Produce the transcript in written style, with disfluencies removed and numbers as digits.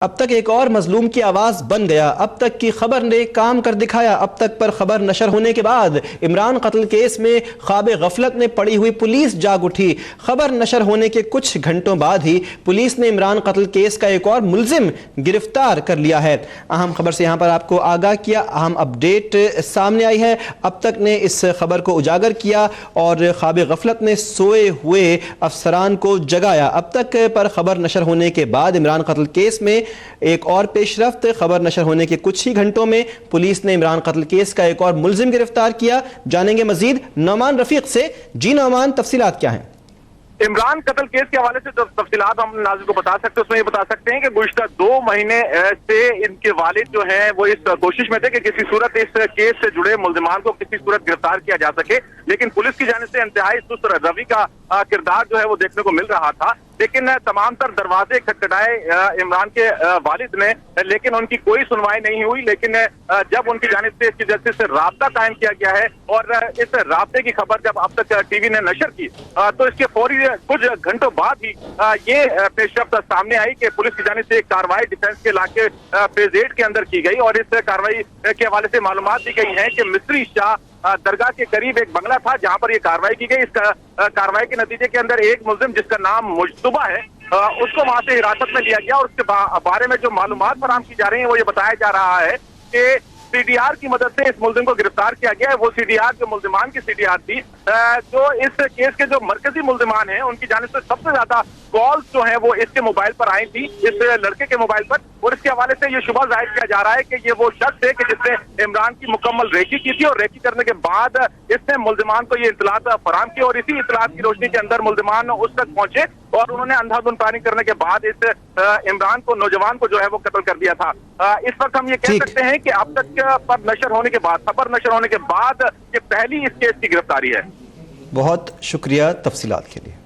اب تک ایک اور مظلوم کی آواز بن گیا۔ اب تک کی خبر نے کام کر دکھایا۔ اب تک پر خبر نشر ہونے کے بعد عمران قتل کیس میں خواب غفلت میں پڑی ہوئی پولیس جاگ اٹھی۔ خبر نشر ہونے کے کچھ گھنٹوں بعد ہی پولیس نے عمران قتل کیس کا ایک اور ملزم گرفتار کر لیا ہے۔ اہم خبر سے یہاں پر آپ کو آگاہ کیا، اہم اپڈیٹ سامنے آئی ہے۔ اب تک نے اس خبر کو اجاگر کیا اور خواب غفلت نے سوئے ہوئے افسران کو جگایا۔ اب تک پر خبر نشر ہونے کے بعد عمران قتل کیس میں ایک اور پیش رفت۔ خبر نشر ہونے کے کچھ ہی گھنٹوں میں پولیس نے عمران قتل کیس کا ایک اور ملزم گرفتار کیا۔ جانیں گے مزید نعمان رفیق سے۔ جی نعمان، تفصیلات کیا ہیں؟ عمران قتل کیس کے حوالے سے جو تفصیلات ہم ناظرین کو بتا سکتے ہیں اس میں یہ بتا سکتے ہیں کہ گزشتہ 2 مہینے سے ان کے والد جو ہیں وہ اس کوشش میں تھے کہ کسی صورت اس کیس سے جڑے ملزمان کو کسی صورت گرفتار کیا جا سکے، لیکن پولیس کی جانب سے انتہائی سست روی کا کردار جو ہے وہ دیکھنے کو مل رہا تھا۔ لیکن تمام تر دروازے کھٹکھٹائے عمران کے والد نے، لیکن ان کی کوئی سنوائی نہیں ہوئی۔ لیکن جب ان کی جانب سے اس کی جانب سے رابطہ قائم کیا گیا ہے اور اس رابطے کی خبر جب اب تک ٹی وی نے نشر کی تو اس کے فوری کچھ گھنٹوں بعد ہی یہ پیش رفت سامنے آئی کہ پولیس کی جانب سے ایک کارروائی ڈیفنس کے علاقے فیز 8 کے اندر کی گئی اور اس کارروائی کے حوالے سے معلومات دی گئی ہیں کہ مصری شاہ درگاہ کے قریب ایک بنگلہ تھا جہاں پر یہ کارروائی کی گئی۔ اس کارروائی کے نتیجے کے اندر ایک ملزم جس کا نام مجتبہ ہے اس کو وہاں سے حراست میں لیا گیا اور اس کے بارے میں جو معلومات فراہم کی جا رہی ہیں وہ یہ بتایا جا رہا ہے کہ سی ڈی آر کی مدد سے اس ملزم کو گرفتار کیا گیا ہے۔ وہ سی ڈی آر جو ملزمان کی سی ڈی آر تھی، جو اس کیس کے جو مرکزی ملزمان ہیں ان کی جانب سے سب سے زیادہ کالز جو ہیں وہ اس کے موبائل پر آئی تھی، اس لڑکے کے موبائل پر، اور اس کے حوالے سے یہ شبہ ظاہر کیا جا رہا ہے کہ یہ وہ شخص ہے کہ جس نے عمران کی مکمل ریکی کی تھی اور ریکی کرنے کے بعد اس نے ملزمان کو یہ اطلاعات فراہم کی اور اسی اطلاعات کی روشنی کے اندر ملزمان اس تک پہنچے اور انہوں نے اندھا دھند پلاننگ کرنے کے بعد اس عمران کو، نوجوان کو جو ہے وہ قتل کر دیا تھا۔ اس وقت ہم یہ کہہ سکتے ہیں کہ اب تک پر نشر ہونے کے بعد، خبر نشر ہونے کے بعد یہ پہلی اس کیس کی گرفتاری ہے۔ بہت شکریہ تفصیلات کے لیے۔